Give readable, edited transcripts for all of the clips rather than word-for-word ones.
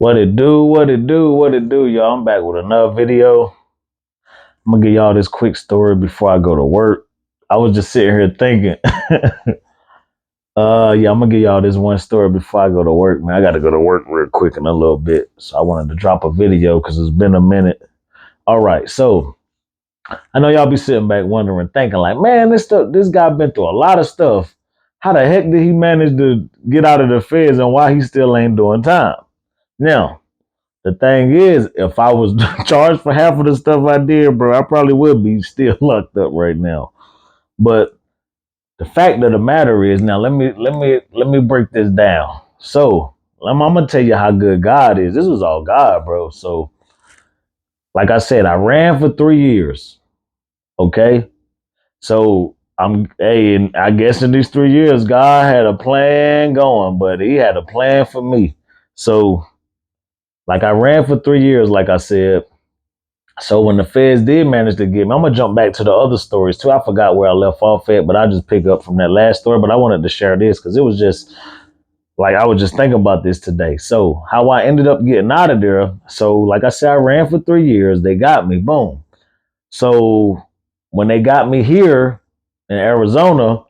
What it do, what it do, what it do, y'all. I'm back with another video. I'm gonna give y'all this quick story before I go to work. I was just sitting here thinking, yeah, I'm gonna give y'all this one story before I go to work, man. I gotta go to work real quick in a little bit. So I wanted to drop a video because it's been a minute. All right, so I know y'all be sitting back wondering, thinking like, man, this guy been through a lot of stuff. How the heck did he manage to get out of the feds and why he still ain't doing time? Now, the thing is, if I was charged for half of the stuff I did, bro, I probably would be still locked up right now. But the fact of the matter is, now let me break this down. So I'm gonna tell you how good God is. This was all God, bro. So, like I said, I ran for 3 years. Okay, so hey, and I guess in these 3 years, God had a plan going, but He had a plan for me. So, like I ran for 3 years, like I said. So when the feds did manage to get me, I'm gonna jump back to the other stories too. I forgot where I left off at, but I just pick up from that last story. But I wanted to share this because it was just like I was just thinking about this today. So how I ended up getting out of there. So like I said, I ran for 3 years. They got me. Boom. So when they got me here in Arizona,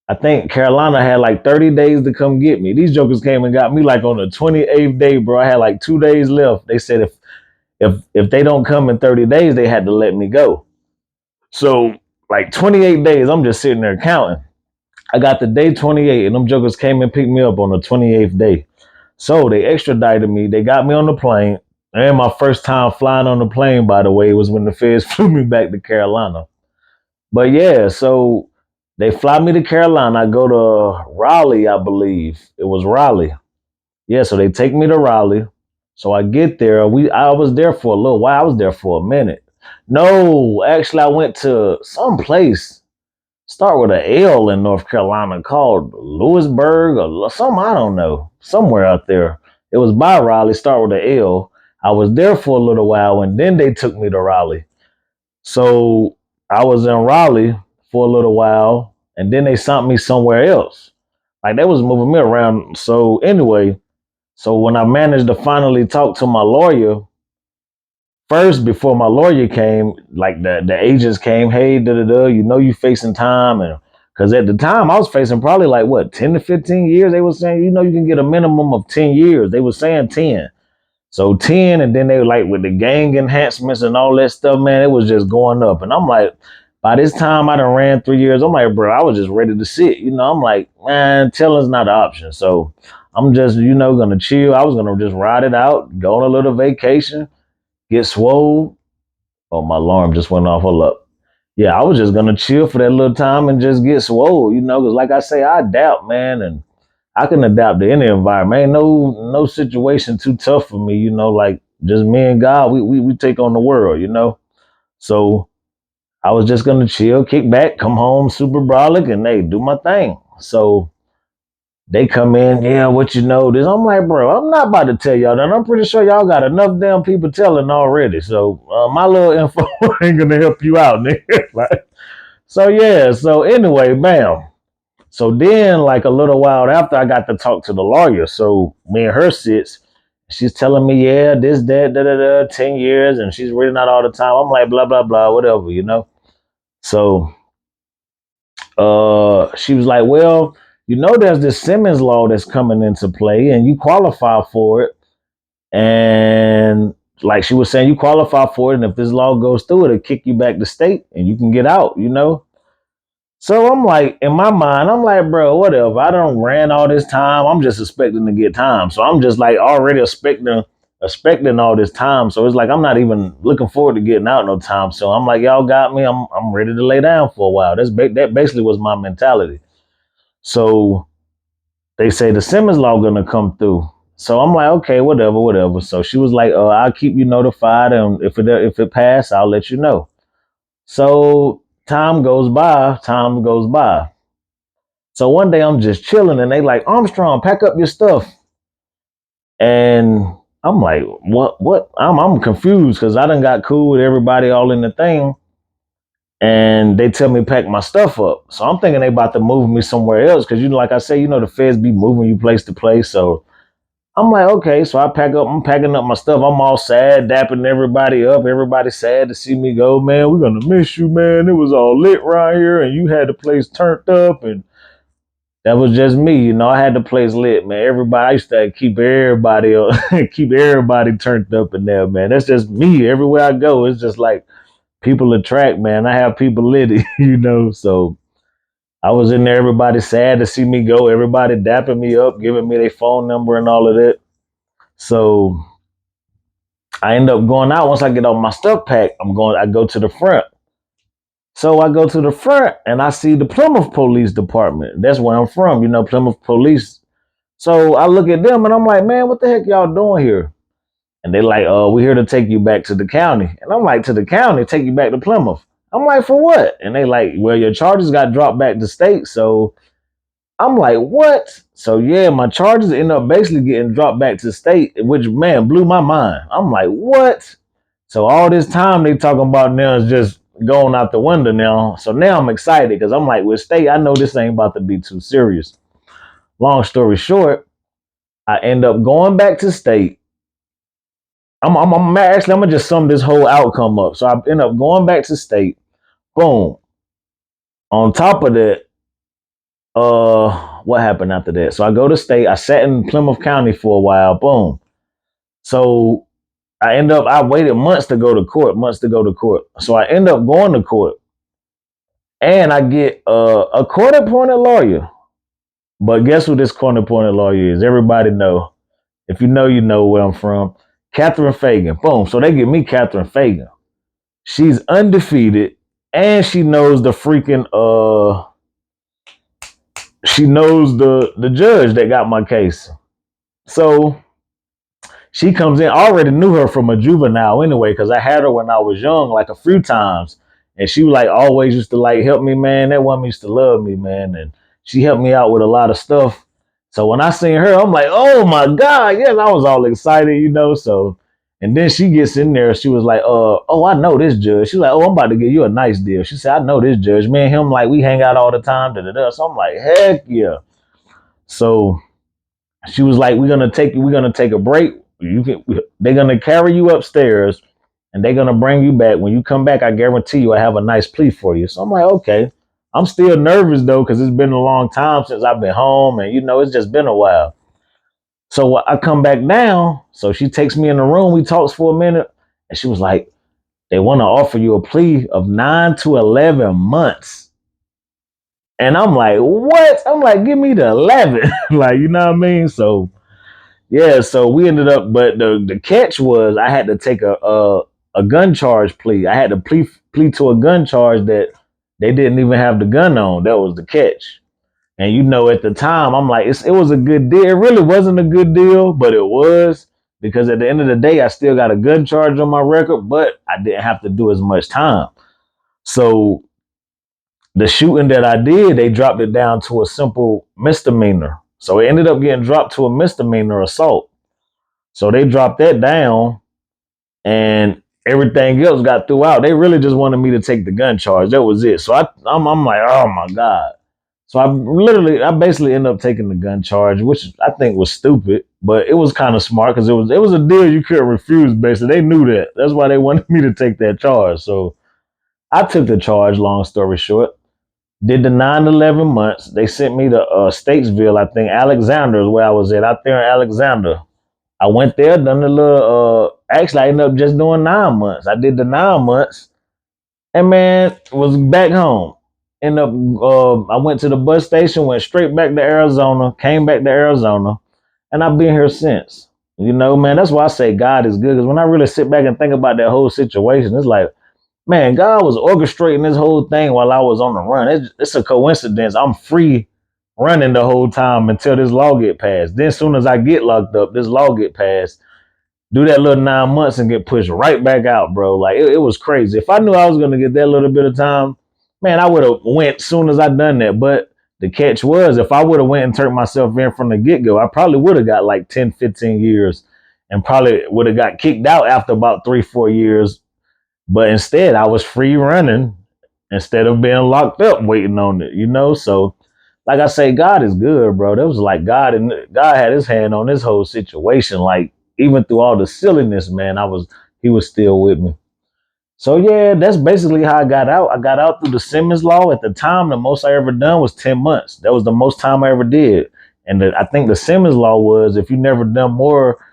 I think Carolina had like 30 days to come get me. These jokers came and got me like on the 28th day, bro. I had like 2 days left. They said if they don't come in 30 days, they had to let me go. So like 28 days, I'm just sitting there counting. I got the day 28, and them jokers came and picked me up on the 28th day. So they extradited me. They got me on the plane. And my first time flying on the plane, by the way, was when the feds flew me back to Carolina. But yeah, so they fly me to Carolina. I go to Raleigh, I believe. It was Raleigh. Yeah, so they take me to Raleigh. So I get there. I was there for a little while. I was there for a minute. No, actually, I went to some place. Start with an L in North Carolina called Lewisburg or some I don't know. Somewhere out there. It was by Raleigh. Start with an L. I was there for a little while, and then they took me to Raleigh. So I was in Raleigh for a little while, and then they sent me somewhere else. Like they was moving me around. So anyway, so when I managed to finally talk to my lawyer, first before my lawyer came, like the agents came, hey, da da da, you know you facing time, and because at the time I was facing probably like what 10 to 15 years. They were saying, you know, you can get a minimum of 10 years. They were saying 10, so 10, and then they were like with the gang enhancements and all that stuff, man, it was just going up, and I'm like. By this time, I done ran 3 years. I'm like, bro, I was just ready to sit. You know, I'm like, man, telling's not an option. So I'm just, gonna chill. I was gonna just ride it out, go on a little vacation, get swole. Oh, my alarm just went off. Hold up. Yeah, I was just gonna chill for that little time and just get swole, because like I say, I adapt, man, and I can adapt to any environment. Ain't no situation too tough for me, like just me and God, we take on the world. So I was just gonna chill, kick back, come home super brolic, and they do my thing. So they come in, yeah, what you know this? I'm like, bro, I'm not about to tell y'all that. I'm pretty sure y'all got enough damn people telling already. So my little info ain't gonna help you out, nigga. Like, so yeah, so anyway, bam. So then, like a little while after, I got to talk to the lawyer. So me and her sits. She's telling me, yeah, this, that, da, da, da, 10 years, and she's reading out all the time. I'm like, blah, blah, blah, whatever. So she was like, well, there's this Simmons law that's coming into play, and you qualify for it. And like she was saying, you qualify for it, and if this law goes through, it'll kick you back to state, and you can get out. So I'm like, in my mind, I'm like, bro, whatever. I don't ran all this time. I'm just expecting to get time. So I'm just like already expecting all this time. So it's like I'm not even looking forward to getting out no time. So I'm like, y'all got me. I'm ready to lay down for a while. That basically was my mentality. So they say the Simmons law gonna come through. So I'm like, okay, whatever, whatever. So she was like, I'll keep you notified, and if it passed, I'll let you know. So time goes by. So one day I'm just chilling, and they like, Armstrong, pack up your stuff. And I'm like, what? I'm confused because I done got cool with everybody all in the thing. And they tell me pack my stuff up. So I'm thinking they about to move me somewhere else. Cause like I say, the feds be moving you place to place. So I'm like, okay, so I'm packing up my stuff. I'm all sad, dapping everybody up. Everybody's sad to see me go, man. We're gonna miss you, man. It was all lit right here, and you had the place turned up, and that was just me, I had the place lit, man. Everybody, I used to keep everybody up, keep everybody turned up in there, man. That's just me. Everywhere I go, it's just like people attract, man. I have people lit, So I was in there. Everybody sad to see me go. Everybody dapping me up, giving me their phone number and all of that. So I end up going out. Once I get all my stuff packed, I go to the front. So I go to the front and I see the Plymouth Police Department. That's where I'm from, Plymouth Police. So I look at them and I'm like, man, what the heck y'all doing here? And they like, oh, we're here to take you back to the county. And I'm like, to the county, take you back to Plymouth. I'm like, for what? And they like, well, your charges got dropped back to state. So I'm like, what? So yeah, my charges end up basically getting dropped back to state, which man blew my mind. I'm like, what? So all this time they talking about now is just going out the window now. So now I'm excited because I'm like, with state, I know this ain't about to be too serious. Long story short, I end up going back to state. I'm gonna just sum this whole outcome up. So I end up going back to state. Boom. On top of that, what happened after that? So I go to state. I sat in Plymouth County for a while. Boom. So I waited months to go to court. So I end up going to court, and I get a court appointed lawyer. But guess who this court appointed lawyer is? Everybody know. If you know where I'm from. Catherine Fagan. Boom. So they give me Catherine Fagan. She's undefeated, and she knows the freaking she knows the judge that got my case. So she comes in. I already knew her from a juvenile anyway, because I had her when I was young, like a few times. And she like always used to like help me, man. That woman used to love me, man. And she helped me out with a lot of stuff. So when I seen her, I'm like, oh my God, yes, I was all excited, So and then she gets in there, she was like, oh, I know this judge. She's like, oh, I'm about to give you a nice deal. She said, I know this judge. Me and him, like, we hang out all the time. Da, da, da. So I'm like, heck yeah. So she was like, we're gonna take a break. They're gonna carry you upstairs and they're gonna bring you back. When you come back, I guarantee you I have a nice plea for you. So I'm like, okay. I'm still nervous though, because it's been a long time since I've been home, and it's just been a while. So I come back down. So she takes me in the room. We talks for a minute, and she was like, they want to offer you a plea of 9 to 11 months. And I'm like, what? I'm like, give me the 11. Like, you know what I mean? So yeah, so we ended up, but the catch was I had to take a gun charge plea. I had to plea to a gun charge that they didn't even have the gun on. That was the catch. And at the time, I'm like, it was a good deal. It really wasn't a good deal, but it was, because at the end of the day, I still got a gun charge on my record, but I didn't have to do as much time. So the shooting that I did, they dropped it down to a simple misdemeanor. So it ended up getting dropped to a misdemeanor assault. So they dropped that down, and everything else got threw out. They really just wanted me to take the gun charge. That was it. So I'm like, oh my God. So I basically ended up taking the gun charge, which I think was stupid, but it was kind of smart because it was a deal you couldn't refuse. Basically, they knew that. That's why they wanted me to take that charge. So I took the charge. Long story short, did the 9-11 months. They sent me to Statesville. I think Alexander is where I was at, out there in Alexander. I went there, done the little. Actually, I ended up just doing 9 months. I did the 9 months, and man, was back home. End up, I went to the bus station, went straight back to Arizona, came back to Arizona, and I've been here since. Man, that's why I say God is good. Because when I really sit back and think about that whole situation, it's like, man, God was orchestrating this whole thing while I was on the run. It's a coincidence. I'm free running the whole time until this law get passed. Then as soon as I get locked up, this law get passed, do that little 9 months and get pushed right back out, bro. Like it was crazy. If I knew I was gonna get that little bit of time, man, I would have went soon as I done that. But the catch was, if I would have went and turned myself in from the get-go, I probably would have got like 10, 15 years and probably would have got kicked out after about 3-4 years. But instead, I was free running instead of being locked up waiting on it, So like I say, God is good, bro. That was like God had his hand on this whole situation. Like even through all the silliness, man, he was still with me. So yeah, that's basically how I got out. I got out through the Simmons Law. At the time, the most I ever done was 10 months. That was the most time I ever did. And I think the Simmons Law was if you never done more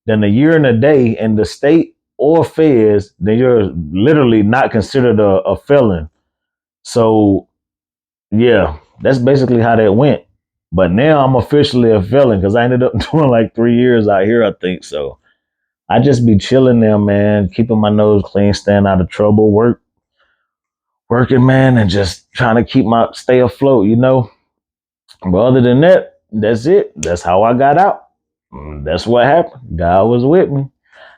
than a year and a day in the state or feds, then you're literally not considered a felon. So yeah, that's basically how that went. But now I'm officially a felon because I ended up doing like 3 years out here, I think. So I just be chilling there, man, keeping my nose clean, staying out of trouble, working, man, and just trying to stay afloat, you know. But other than that, that's it. That's how I got out. That's what happened. God was with me.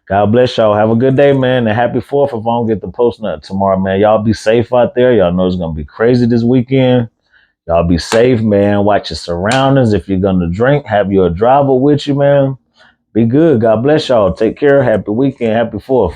God bless y'all. Have a good day, man. And happy 4th if I don't get the post nut tomorrow, man. Y'all be safe out there. Y'all know it's going to be crazy this weekend. Y'all be safe, man. Watch your surroundings. If you're going to drink, have your driver with you, man. Be good. God bless y'all. Take care. Happy weekend. Happy 4th.